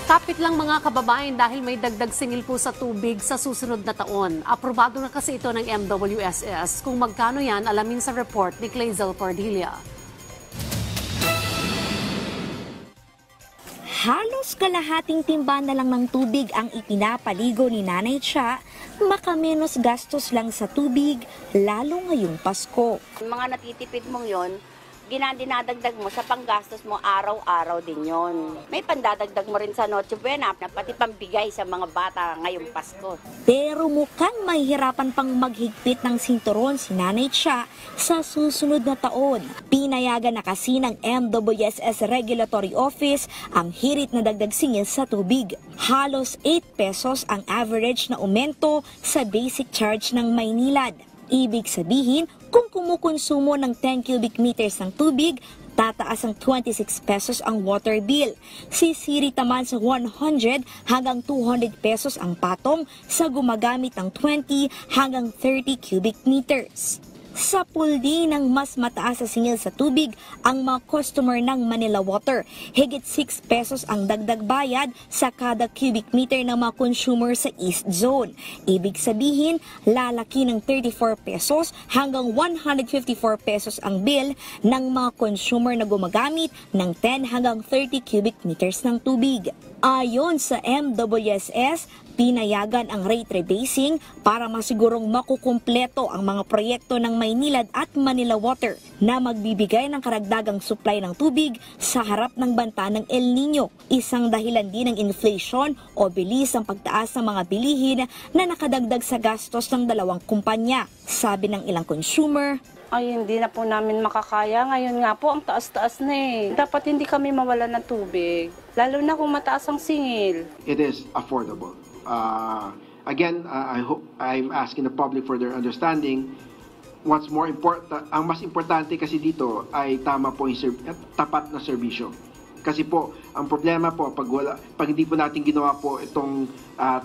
Kapit lang mga kababayan dahil may dagdag singil po sa tubig sa susunod na taon. Aprobado na kasi ito ng MWSS. Kung magkano yan, alamin sa report ni Clazel Pardilla. Halos kalahating timba na lang ng tubig ang ipinapaligo ni Nanay Cha, makamenos gastos lang sa tubig, lalo ngayong Pasko. Mga natitipid mong yon, dinadagdag mo sa panggastos mo araw-araw din yon. May pandadagdag mo rin sa Noche Buena na pati pambigay sa mga bata ngayong Pasko. Pero mukhang mahihirapan pang maghigpit ng sinturon si Nanay Cha sa susunod na taon. Pinayagan na kasi ng MWSS Regulatory Office ang hirit na dagdag singil sa tubig. Halos 8 pesos ang average na aumento sa basic charge ng Maynilad. Ibig sabihin, kung kumukonsumo ng 10 cubic meters ng tubig, tataas ang 26 pesos ang water bill. Sisirit naman sa 100 hanggang 200 pesos ang patong sa gumagamit ng 20 hanggang 30 cubic meters. Sa puldi ng mas mataas sa singil sa tubig ang mga customer ng Manila Water. Higit 6 pesos ang dagdag bayad sa kada cubic meter ng mga consumer sa East Zone. Ibig sabihin, lalaki ng 34 pesos hanggang 154 pesos ang bill ng mga consumer na gumagamit ng 10 hanggang 30 cubic meters ng tubig. Ayon sa MWSS, pinayagan ang rate rebasing para masigurong makukumpleto ang mga proyekto ng Maynilad at Manila Water na magbibigay ng karagdagang supply ng tubig sa harap ng banta ng El Nino. Isang dahilan din ng inflation o bilis ang pagtaas ng mga bilihin na nakadagdag sa gastos ng dalawang kumpanya. Sabi ng ilang consumer, ay, hindi na po namin makakaya. Ngayon nga po, ang taas-taas na eh. Dapat hindi kami mawala ng tubig. Lalo na kung mataas ang singil. It is affordable. Again, I hope I'm asking the public for their understanding. What's more important, ang mas importante kasi dito ay tama po yung tapat na serbisyo. Kasi po, ang problema po, pag hindi po natin ginawa po itong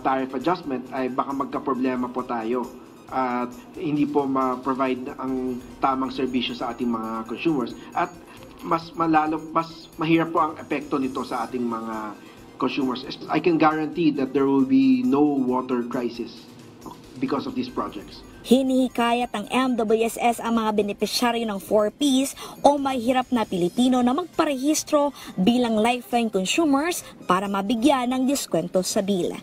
tariff adjustment, ay baka magka-problema po tayo. At hindi po ma-provide ang tamang serbisyo sa ating mga consumers. At mas mahirap po ang epekto nito sa ating mga consumers. I can guarantee that there will be no water crisis because of these projects. Hinihikayat ng MWSS ang mga benepisyaryo ng 4Ps o mahirap na Pilipino na magparehistro bilang lifeline consumers para mabigyan ng diskwento sa bill.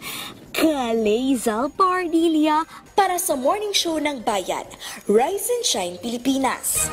Clazel Pardilla para sa Morning Show ng Bayan, Rise and Shine Pilipinas.